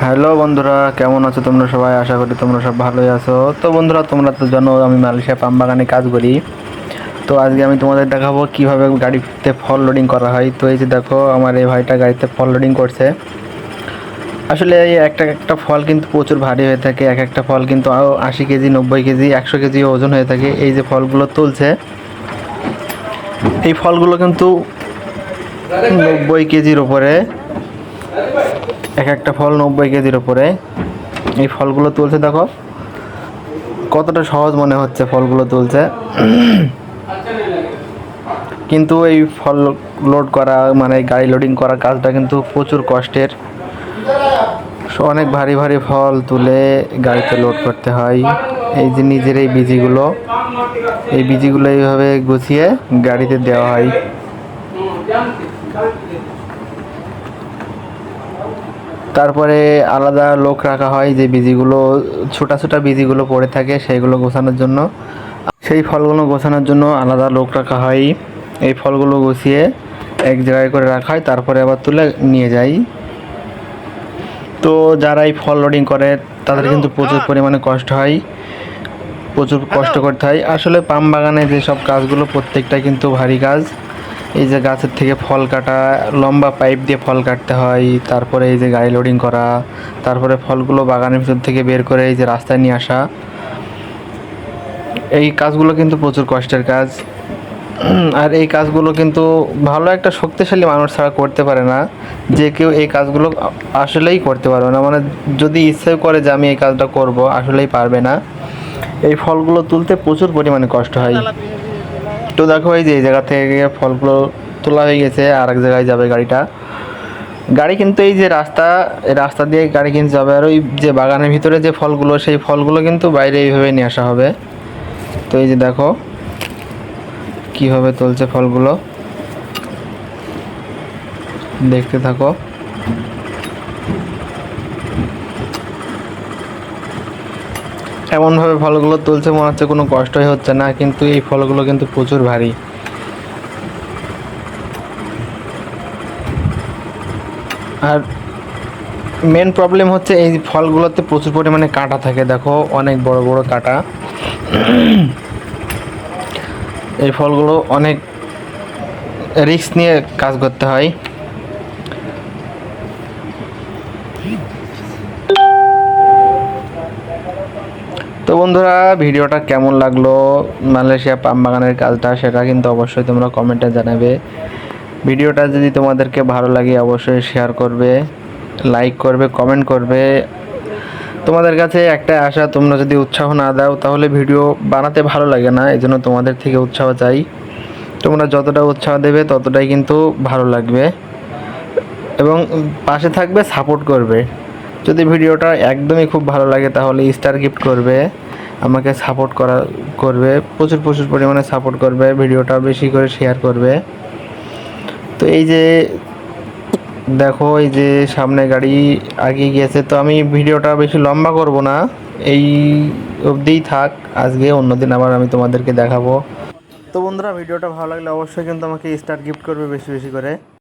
Hello বন্ধুরা, কেমন আছো তোমরা সবাই? আশা করি তোমরা সব ভালোই আছো। তো বন্ধুরা, তোমরা তো জানো আমি মালয়েশিয়া পাম বাগানে কাজ করি। তো আজকে আমি তোমাদের দেখাবো কিভাবে গাড়িতে ফল লোডিং করা হয়। তো এই যে দেখো, আমার এই ভাইটা গাড়িতে ফল লোডিং করছে। আসলে এই একটা একটা ফল কিন্তু প্রচুর ভারী হয়ে থাকে। এক একটা ফল কিন্তু 80 কেজি, 90 কেজি, 100 কেজি ওজন হয়ে থাকে। এই যে ফলগুলো তুলছে, এই ফলগুলো কিন্তু 90 কেজির উপরে। এক একটা ফল 90 কেজির উপরে। এই ফলগুলো তুলছে, দেখো কতটা সহজ মনে হচ্ছে ফলগুলো তুলছে। কিন্তু এই ফল লোড করা মানে গাড়ি লোডিং করা কাজটা কিন্তু প্রচুর কষ্টের। অনেক ভারী ভারী ফল তুলে গাড়িতে লোড করতে হয়। এই যে নিজের এই বিজিগুলো এইভাবে গুছিয়ে গাড়িতে দেওয়া হয়। তারপরে আলাদা লোক রাখা হয় যে বিজিগুলো, ছোটা ছোটা বিজিগুলো পড়ে থাকে সেইগুলো গোছানোর জন্য। সেই ফলগুলো গোছানোর জন্য আলাদা লোক রাখা হয়। এই ফলগুলো গুছিয়ে এক জায়গায় করে রাখা হয়, তারপরে আবার তুলে নিয়ে যাই। তো যারা এই ফল লোডিং করে তাদের কিন্তু প্রচুর পরিমাণে কষ্ট হয়, প্রচুর কষ্ট করতে হয়। আসলে পাম বাগানে যেসব কাজগুলো প্রত্যেকটাই কিন্তু ভারী কাজ। এই যে গাছের থেকে ফল কাটা, লম্বা পাইপ দিয়ে ফল কাটতে হয়, তারপরে এই যে গাড়ি লোডিং করা, তারপরে ফলগুলো বাগানের ভিতর থেকে বের করে এই যে রাস্তায় নিয়ে আসা, এই কাজগুলো কিন্তু প্রচুর কষ্টের কাজ। আর এই কাজগুলো কিন্তু ভালো একটা শক্তিশালী মানুষ ছাড়া করতে পারে না। যে কেউ এই কাজগুলো আসলেই করতে পারবে না, মানে যদি ইচ্ছে করে যে আমি এই কাজটা করব, আসলেই পারবে না। এই ফলগুলো তুলতে প্রচুর পরিমাণে কষ্ট হয়। তো দেখো, এই যে এই জায়গা থেকে ফলগুলো তোলা হয়ে গেছে, আর এক জায়গায় যাবে গাড়ি কিন্তু এই যে এই রাস্তা দিয়ে গাড়ি কিন্তু যাবে। আর ওই যে বাগানের ভিতরে যে ফলগুলো, সেই ফলগুলো কিন্তু বাইরে এইভাবে নিয়ে আসা হবে। তো এই যে দেখো কিভাবে তুলছে ফলগুলো, দেখতে থাকো। এমনভাবে ফলগুলো তুলছে মনে হচ্ছে কোনো কষ্টই হচ্ছে না, কিন্তু এই ফলগুলো কিন্তু প্রচুর ভারী। আর মেন প্রবলেম হচ্ছে এই ফলগুলোতে প্রচুর পরিমাণে কাঁটা থাকে, দেখো অনেক বড় বড় কাঁটা। এই ফলগুলো অনেক রিস্ক নিয়ে কাজ করতে হয়। তো বন্ধুরা, ভিডিওটা কেমন লাগলো, মালয়েশিয়া পাম বাগানের কাজটা, সেটা কিন্তু অবশ্যই তোমরা কমেন্টে জানাবে। ভিডিওটা যদি তোমাদেরকে ভালো লাগে অবশ্যই শেয়ার করবে, লাইক করবে, কমেন্ট করবে। তোমাদের কাছে একটা আশা, তোমরা যদি উৎসাহ না দাও তাহলে ভিডিও বানাতে ভালো লাগে না। এই জন্য তোমাদের থেকে উৎসাহ চাই। তোমরা যতটা উৎসাহ দেবে ততটাই কিন্তু ভালো লাগবে, এবং পাশে থাকবে, সাপোর্ট করবে। যদি ভিডিওটা একদমই খুব ভালো লাগে তাহলে স্টার গিফট করবে, আমাকে সাপোর্ট করবে, প্রচুর প্রচুর পরিমাণে সাপোর্ট করবে, ভিডিওটা বেশি করে শেয়ার করবে। তো এই যে দেখো, এই যে সামনে গাড়ি আগিয়ে গিয়েছে। তো আমি ভিডিওটা বেশি লম্বা করব না, এই অবধিই থাক আজকে। অন্যদিন আবার আমি তোমাদেরকে দেখাবো। তো বন্ধুরা, ভিডিওটা ভালো লাগলে অবশ্যই কিন্তু আমাকে স্টার গিফট করবে বেশি বেশি করে।